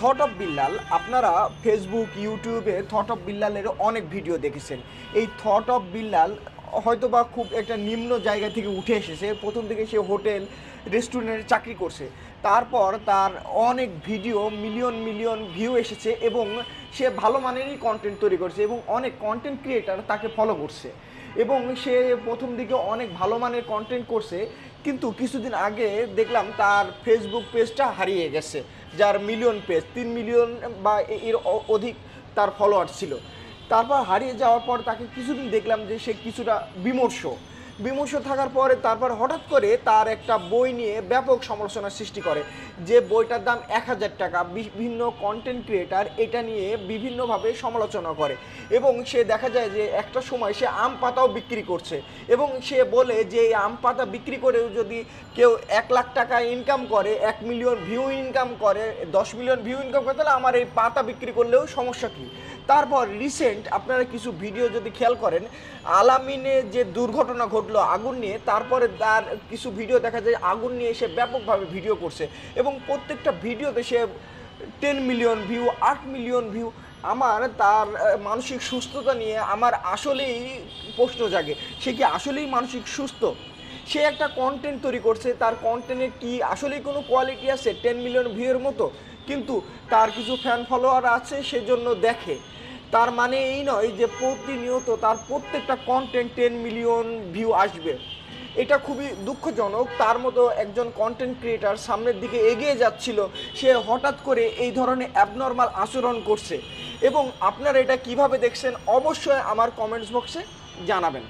Thought of Billal, আপনারা Facebook ইউটিউবে thought of বিল্লালের অনেক ভিডিও দেখেছেন। এই থট অফ বিল্লাল হয়তোবা খুব একটা নিম্ন জায়গা থেকে উঠে এসেছে। প্রথম থেকে সে হোটেল রেস্টুরেন্টে চাকরি করছে, তারপর তার অনেক ভিডিও মিলিয়ন মিলিয়ন ভিউ এসেছে এবং সে ভালো মানেরই কন্টেন্ট তৈরি করছে এবং অনেক কন্টেন্ট ক্রিয়েটার তাকে ফলো করছে এবং সে প্রথম দিকে অনেক ভালো মানের কন্টেন্ট করছে। কিন্তু কিছুদিন আগে দেখলাম তার ফেসবুক পেজটা হারিয়ে গেছে, যার মিলিয়ন পেজ 3 মিলিয়ন বা এর অধিক তার ফলোয়ার ছিল। তারপর হারিয়ে যাওয়ার পর তাকে কিছুদিন দেখলাম যে সে কিছুটা বিমর্ষ বিমর্ষ থাকার পরে তারপর হঠাৎ করে তার একটা বই নিয়ে ব্যাপক সমালোচনার সৃষ্টি করে, যে বইটার দাম 1000 টাকা। বিভিন্ন কন্টেন্ট ক্রিয়েটার এটা নিয়ে বিভিন্নভাবে সমালোচনা করে এবং সে দেখা যায় যে একটা সময় সে আম পাতাও বিক্রি করছে এবং সে বলে যে এই আম পাতা বিক্রি করেও যদি কেউ 1 লাখ টাকা ইনকাম করে, 1 মিলিয়ন ভিউ ইনকাম করে, 10 মিলিয়ন ভিউ ইনকাম করে, তাহলে আমার এই পাতা বিক্রি করলেও সমস্যা কী। তারপর রিসেন্ট আপনারা কিছু ভিডিও যদি খেয়াল করেন, আলামিনে যে দুর্ঘটনা ঘটলো আগুন নিয়ে, তারপরে তার কিছু ভিডিও দেখা যায় আগুন নিয়ে সে ব্যাপকভাবে ভিডিও করছে এবং প্রত্যেকটা ভিডিওতে সে 10 মিলিয়ন ভিউ, 8 মিলিয়ন ভিউ। আমার তার মানসিক সুস্থতা নিয়ে আমার আসলেই প্রশ্ন জাগে, সে কি আসলেই মানসিক সুস্থ? সে একটা কন্টেন্ট তৈরি করছে, তার কন্টেন্টে কি আসলেই কোনো কোয়ালিটি আছে 10 মিলিয়ন ভিউয়ের মতো? কিন্তু তার কিছু ফ্যান ফলোয়ার আছে সেজন্য দেখে। তার মানে এই নয় যে প্রতিনিয়ত তার প্রত্যেকটা কন্টেন্ট 10 মিলিয়ন ভিউ আসবে। এটা খুবই দুঃখজনক। তার মতো একজন কন্টেন্ট ক্রিয়েটার সামনের দিকে এগিয়ে যাচ্ছিল, সে হঠাৎ করে এই ধরনের অ্যাবনর্মাল আচরণ করছে। এবং আপনারা এটা কিভাবে দেখছেন অবশ্যই আমার কমেন্টস বক্সে জানাবেন।